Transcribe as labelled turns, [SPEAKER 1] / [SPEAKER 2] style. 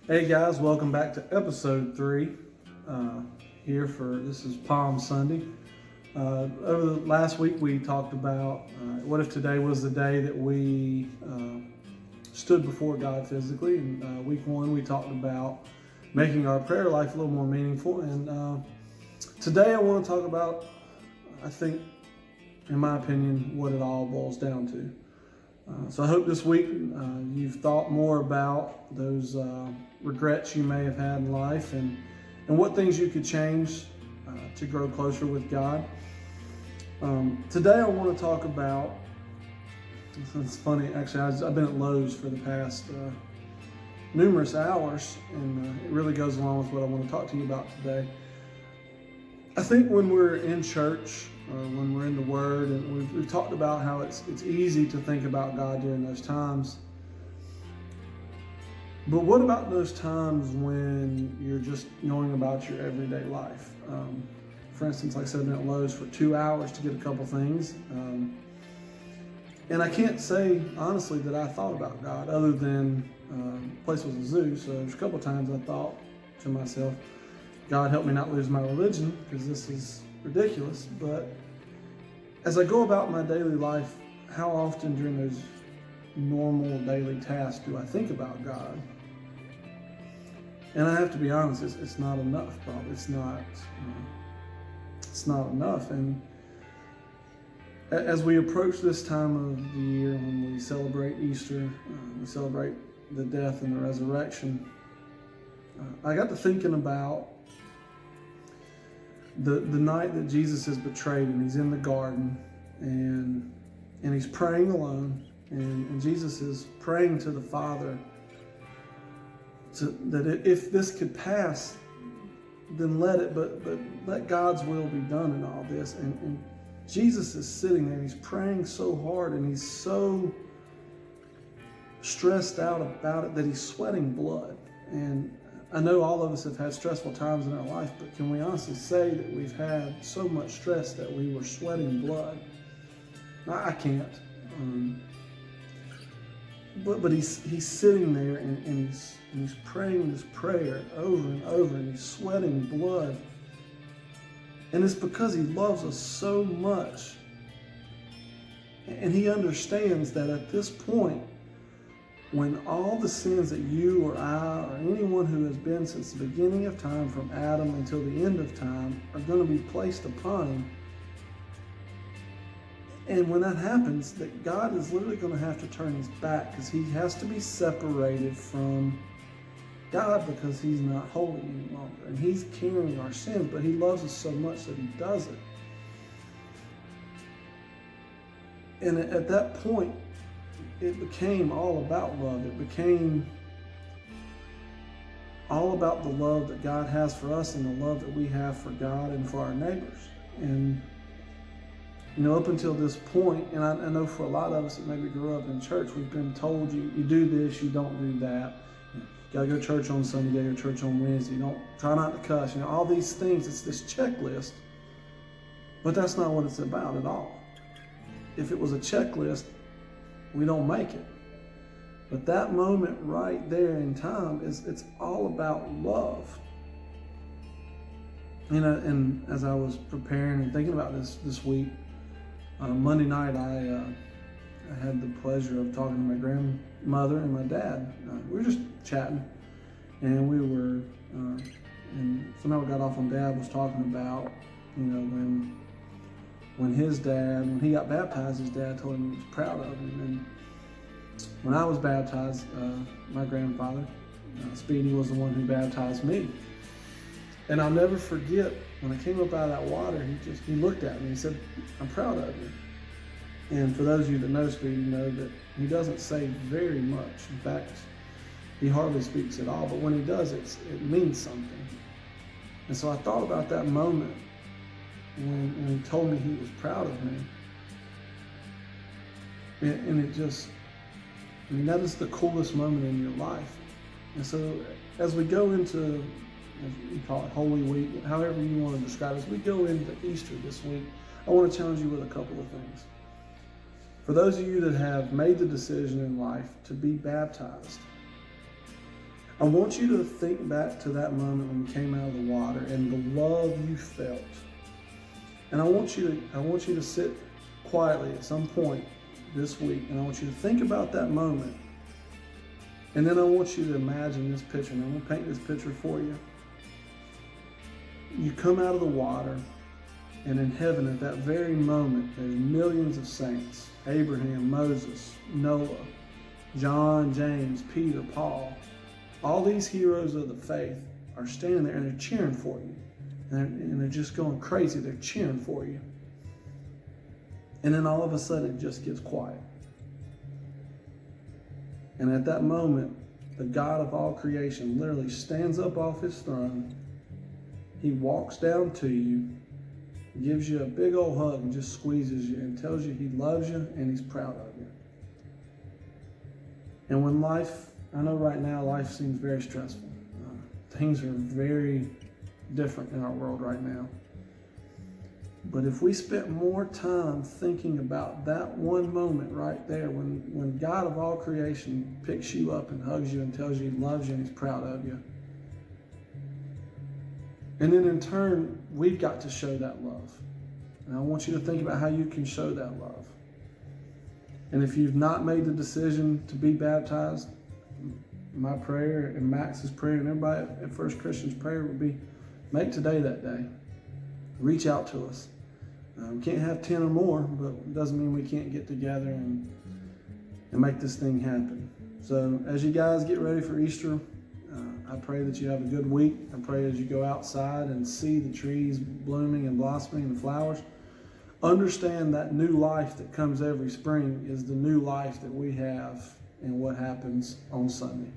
[SPEAKER 1] Hey guys, welcome back to episode 3. This is Palm Sunday. Over the last week we talked about what if today was the day that we stood before God physically. And week 1 we talked about making our prayer life a little more meaningful. And today I want to talk about, I think, in my opinion, what it all boils down to. So I hope this week you've thought more about those regrets you may have had in life and what things you could change to grow closer with God. Today I want to talk about, it's funny, actually I've been at Lowe's for the past numerous hours, and it really goes along with what I want to talk to you about today. I think when we're in church, or when we're in the Word, and we've talked about how it's easy to think about God during those times. But what about those times when you're just going about your everyday life? For instance, like I said, I've been at Lowe's for 2 hours to get a couple things. And I can't say, honestly, that I thought about God, other than the place was a zoo, so there's a couple times I thought to myself, God, help me not lose my religion, because this is ridiculous. But as I go about my daily life, how often during those normal daily tasks do I think about God? And I have to be honest, it's not enough. Probably it's not enough. And as we approach this time of the year, when we celebrate Easter, we celebrate the death and the resurrection, I got to thinking about the night that Jesus is betrayed, and he's in the garden, and he's praying alone, and Jesus is praying to the Father that if this could pass, then let it, but let God's will be done in all this. And Jesus is sitting there, and he's praying so hard, and he's so stressed out about it that he's sweating blood. And I know all of us have had stressful times in our life, but can we honestly say that we've had so much stress that we were sweating blood? I can't. But he's sitting there, and he's praying this prayer over and over, and he's sweating blood. And it's because he loves us so much. And he understands that at this point, when all the sins that you or I or anyone who has been since the beginning of time, from Adam until the end of time, are going to be placed upon him. And when that happens, that God is literally going to have to turn his back, because he has to be separated from God, because he's not holy any longer. And he's carrying our sins, but he loves us so much that he does it. And at that point, it became all about love. It became all about the love that God has for us and the love that we have for God and for our neighbors. And, up until this point, and I know for a lot of us that maybe grew up in church, we've been told you do this, you don't do that. You gotta go to church on Sunday, you gotta go to church on Wednesday, try not to cuss, all these things. It's this checklist, but that's not what it's about at all. If it was a checklist, we don't make it. But that moment right there in time it's all about love. And as I was preparing and thinking about this week, Monday night I had the pleasure of talking to my grandmother and my dad. We were just chatting, and we were, and somehow we got off on Dad was talking about, when he got baptized, his dad told him he was proud of him. And when I was baptized, my grandfather, Speedy, was the one who baptized me. And I'll never forget, when I came up out of that water, he looked at me and he said, "I'm proud of you." And for those of you that know Speedy, know that he doesn't say very much. In fact, he hardly speaks at all. But when he does, it means something. And so I thought about that moment when he told me he was proud of me. And it just, that is the coolest moment in your life. And so as we go into, you call it Holy Week, however you want to describe it, as we go into Easter this week, I want to challenge you with a couple of things. For those of you that have made the decision in life to be baptized, I want you to think back to that moment when you came out of the water and the love you felt. And I want you to sit quietly at some point this week, and I want you to think about that moment. And then I want you to imagine this picture, and I'm going to paint this picture for you. You come out of the water, and in heaven at that very moment, there's millions of saints. Abraham, Moses, Noah, John, James, Peter, Paul. All these heroes of the faith are standing there, and they're cheering for you. And they're just going crazy. They're cheering for you. And then all of a sudden, it just gets quiet. And at that moment, the God of all creation literally stands up off his throne. He walks down to you, gives you a big old hug, and just squeezes you and tells you he loves you and he's proud of you. And when I know right now life seems very stressful. Things are very different in our world right now. But if we spent more time thinking about that one moment right there, when God of all creation picks you up and hugs you and tells you he loves you and he's proud of you. And then in turn, we've got to show that love. And I want you to think about how you can show that love. And if you've not made the decision to be baptized, my prayer and Max's prayer and everybody at First Christian's prayer would be, make today that day. Reach out to us. We can't have 10 or more, but it doesn't mean we can't get together and make this thing happen. So as you guys get ready for Easter, I pray that you have a good week. I pray as you go outside and see the trees blooming and blossoming and the flowers, understand that new life that comes every spring is the new life that we have and what happens on Sunday.